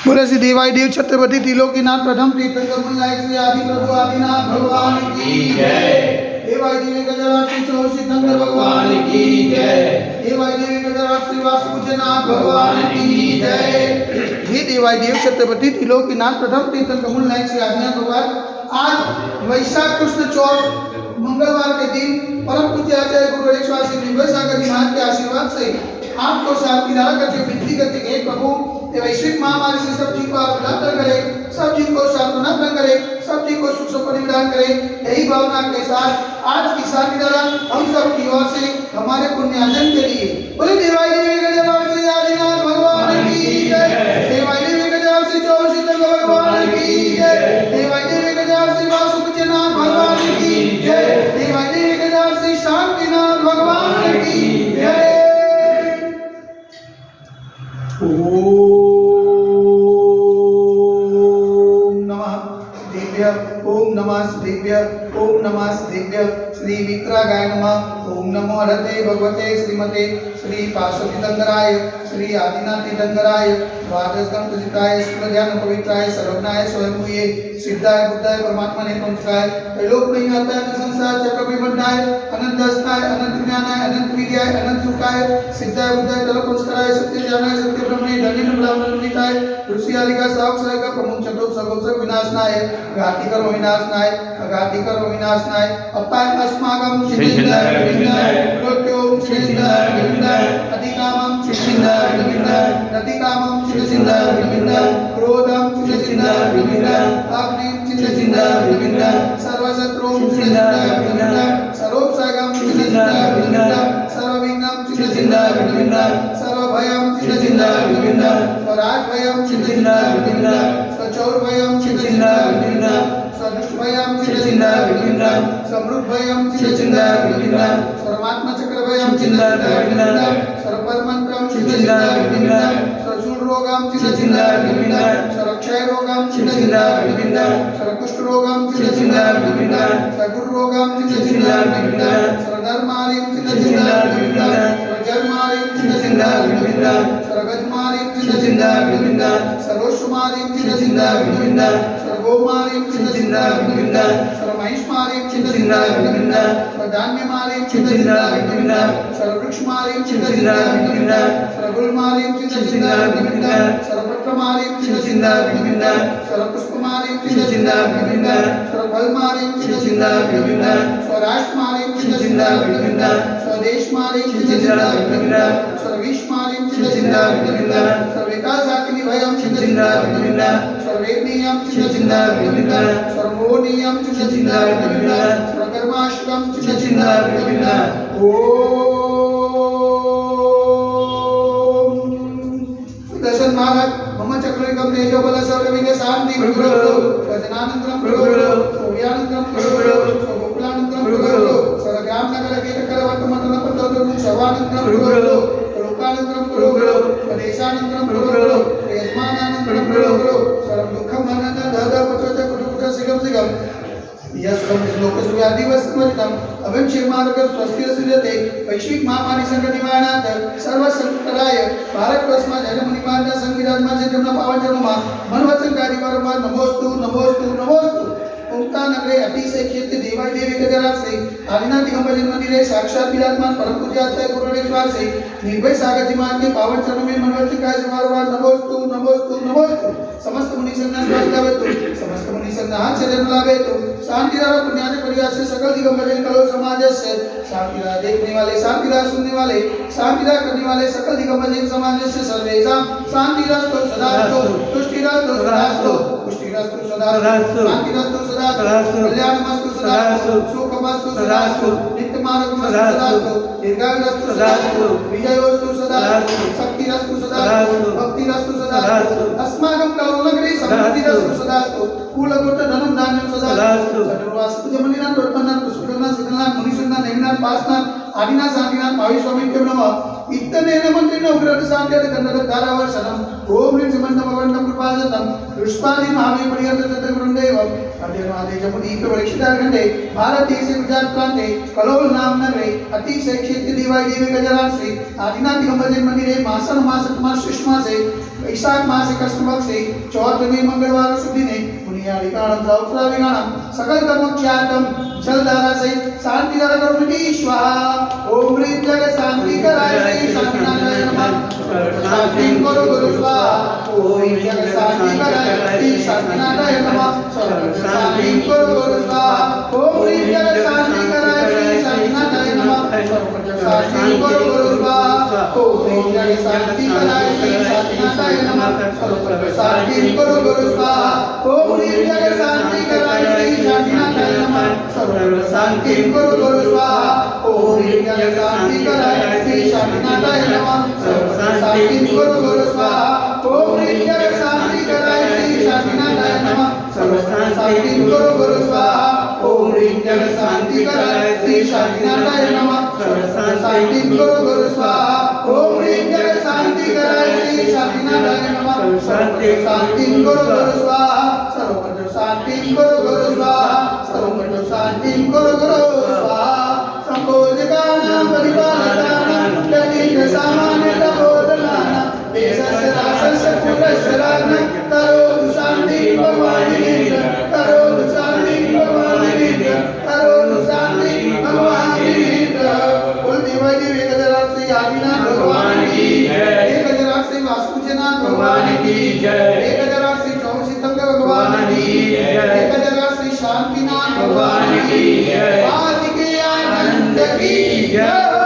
बोले श्री देवाई देव छत्रपति त्रिलोकीनाथ प्रथम तीर्थंकर मुनिलायक श्री आदि प्रभु आदिनाथ भगवान की जय। देवाई देवी गजराज श्री चौर सिद्धंकर भगवान की जय। देवाई देवी गजराज श्री वासुपूज्यनाथ भगवान की जय। हे देवाई देव छत्रपति त्रिलोकीनाथ प्रथम तीर्थंकर मुनिलायक श्री आदिनाथ भगवान, आज वैशाख कृष्ण चौथ मंगलवार के दिन परम पूज्य आचार्य गुरु स्वामी निर्भय सागर जी महाराज के आशीर्वाद से आपको शांति दान करके विनती करते हैं प्रभु ये वैश्विक महामारी से सब जी को आप उद्धार करे, सब जी को सांत्वना प्रदान करे, सब जी को सुख सुख प्रदान करे। यही भावना के साथ आज की शांति दान हम सब की ओर से हमारे पुण्यार्जन के लिए बोले देवाई देवी गजराज श्री आदिनाथ भगवान की जय। देवाई देवी गजराज श्री चौर सिद्धंकर भगवान की जय। देवाई देवी गजराज श्री वासुपूज्यनाथ भगवान की जय। देवाई देवी गजराज श्री शांतिनाथ भगवान की जय। ओम नमः देव्य ओम नमः देव्य श्री मित्रागाय नमः। ओम नमो हरते भगवते श्रीमते श्री पार्श्वतीर्थंकराय श्री आदिनाथ तीर्थंकराय द्वादश गणपतिताय ध्यान पवित्राय सर्वज्ञाय स्वयंभूये सिद्धाय बुद्धाय परमात्मा ने पंचाय लोक नहीं आता है संसार चक्र विमंडाय अनंत अस्ताय अनंत ज्ञानाय अनंत विद्याय अनंत सुखाय सिद्धाय बुद्धाय तलपंचकाय सत्य ज्ञानाय सत्य ब्रह्मणे धन्य ब्राह्मण विदिताय ऋषियालिका साक्षाय का प्रमुख चतुर्थ सर्वोत्सव विनाशनाय घातिकर विनाशनाय अघातिकर विनाशनाय अपाय अस्माकं चिन्ताय विनाय मृत्युं चिन्ताय विनाय अधिकामं चिन्ताय विनाय नतिकामं चिन्ताय विनाय क्रोधं चिन्ताय विनाय अग्निं चिन्ताय विनाय सर्वशत्रुं चिन्ताय विनाय सर्वोपसागं चिन्ताय विनाय सर्वविघ्नं चिन्ताय विनाय सर्वभयं चिन्ताय विनाय स्वराजभयं चिन्ताय विनाय स्वचौरभयं चिन्ताय विनाय सदुष्टभयं चिन्ताय विनाय समृद्धभयं चिन्ताय विनाय सर्वात्मचक्रभयं चिन्ताय विनाय सर्वपरमन्त्रं चिन्ताय विनाय सर्वशूलरोगं चिन्ताय विनाय सर्वक्षयरोगं चिन्ताय विनाय सर्वकुष्ठरोगं चिन्ताय विनाय सर्वगुरुरोगं चिन्ताय विनाय सर्वधर्मारिं चिन्ताय विनाय सर्वजन्मारिं चिन्ताय विनाय सर्वगजमारिं चिन्ताय विनाय सर्वोषमारिं चिन्ताय विनाय सर्वगोमारिं चिन्ताय विनाय सर्वमहिष्मारिं चिन्ताय विनाय सर्वधान्यमारिं चिन्ताय विनाय सर्ववृक्षमारिं चिन्ताय विनाय सर्वगुलमारिं चिन्ताय विनाय सर्वपत्रमारिं चिन्ताय विनाय सर्वपुष्पमारिं चिन्ताय विनाय सर्वफलमारिं चिन्ताय विनाय स्वराष्ट्रमारिं चिन्ताय विनाय स्वदेशमारिं चिन्ताय विनाय सर्वविश्वमारिं चिन्ताय विनाय सर्वविकासाग्नि भयं चिन्ताय विनाय सर्ववेदनीयं चिन्ताय विनाय सर्वमोहनीयं चिन्ताय विनाय सर्वकर्माशुकं चिन्ताय विनाय। ओम सुदर्शन महाराज मम चक्रिकं तेजो बल सर्वविघ्न शांति भृगुरो स्वजनानंतरं भृगुरो सोव्यानंतरं भृगुरो स्वगोकुलानंतरं भृगुरो सर्वग्राम नगर कीटकर वर्तमंडल पतोदु सर्वानंतरं भृगुरो लोकानंतरं भृगुरो स्वदेशानंतरं भृगुरो यजमानानंतरं भृगुरो सर्व दुःखं मनन दद पचोच कुटुकुट सिगम सिगम यस्कं श्लोकस्य आदिवस्मृतम् अभिषेकमार्ग स्वस्तिरसिते वैश्विक महामारी संकट निवारणार्थ सर्व संकटराय भारत वर्षमा जन्मनिवारण संविधानमा जे તેમના પાવન જન્મમાં મનવચન કાર્ય વારંવાર નમોસ્તુ નમોસ્તુ નમોસ્તુ ओंकार नगरे अतिशय कीर्ति देवाई देवी गजराज से आदिनाथ दिगंबर मंदिर साक्षात विराजमान परम पूज्य आचार्य गुरुदेव से निर्भय सागर जी महाराज के पावन चरणों में मनोवचन कार्य वारंवार नमोस्तु नमोस्तु नमोस्तु समस्त मुनि संगना लाभे तो समस्त मुनि संगना हाथ से लाभे तो शांति राह पुण्याज परिवार से सकल दिगंबर कलो समाज से शांति राह देखने वाले शांति राह सुनने वाले शांति राह करने वाले सकल दिगंबर समाज से सर्वेशा शांति रस्तु सदास्तु तुष्टि रस्तु सदास्तु पुष्टि रस्तु सदास्तु शांति रस्तु सदास्तु कल्याणमस्तु सदास्तु सुखमस्तु सदास्तु नित्यमार्गमस्तु सदास्तु दीर्घायुरस्तु सदास्तु विजयोस्तु सदास्तु शक्तिरस्तु सदास्तु भक्तिरस्तु सदास्तु अस्माकं करुणनगरे समृद्धिरस्तु सदास्तु कुलगुट्ट धनं धान्यं सदास्तु चतुर्वास्तु जमनिनाथ वर्तनाथ पुष्पनाथ सिद्धनाथ मुनिसुनाथ नेमिनाथ पासनाथ आदिनाथ शांतिनाथ भावी स्वामी नमः। इत्तनेन मन्त्रेण उग्रशान्त्यादि गन्धधारावर्षणम् ओम ह्रीं श्रीमन्नमवन्नं कृपाजतं पुष्पादि महावे पर्यन्त चतुर्वृन्देवम् अद्यमादेशमुदीप्रवृक्षितार्गण्डे भारतदेशे गुजरात प्रान्ते कलोल नाम नगरे अतिशय क्षेत्रे देवाय देवे गजराश्री आदिनाथ दिगंबर मंदिरे मासन मास शुष्मासे वैशाख मासे कृष्णपक्षे चौथमे मंगलवार सुदिने पुण्यादि कारणं सौत्रादि कारणं सकल कर्मख्यातं जलधारा से शांति धारा करुणिति स्वाहा ओम ह्रीं जग शांति कराय श्री शांतिनाथाय नमः शांति करो गुरु स्वाहा ओम जग शांति कराय श्री शांतिनाथाय नमः शांति करो गुरु स्वाहा ओम ह्रीं जग शांति कराय श्री शांतिनाथाय नमः शांति करो गुरु स्वाहा ओम ह्रीं जग शांति कराय श्री शांतिनाथाय नमः शांति करो गुरु स्वाहा ओम ह्रीं जग शांति कराय श्री शांतिनाथाय नमः शांति करो गुरु स्वाहा ओम ह्रीं जग शांति कराय श्री शांतिनाथाय नमः शांति करो गुरु स्वाहा ओम ह्रीं जग शांति कराय श्री शांतिनाथाय नमः शांति करो गुरु स्वाहा ओम ह्रीं जग शांति कराय श्री शांतिनाथाय नमः शांति करो गुरु स्वाहा ओम ह्रीं जग शांति कराय श्री शांतिनाथाय नमः शांति करो गुरु स्वाहा सर्वत्र शांति करो गुरु स्वाहा सर्वत्र शांति करो गुरु स्वाहा संभोजकानां परिपालकानां जगीत सामान्य तपोधनानां देशस्य राष्ट्रस्य कुलस्य राज्ञः करोतु शांति भगवान् वीर करोतु शांति भगवान् वीर करोतु शांति भगवान् वीर बोल देवाय देव गजराज श्री आदिनाथ भगवान की जय एक गजराज श्री वासुदेवनाथ भगवान की जय एक गजराज श्री चौसितंग भगवान की जय एक गजराज श्री शांतिनाथ भगवान की जय आदि के आनंद की जय।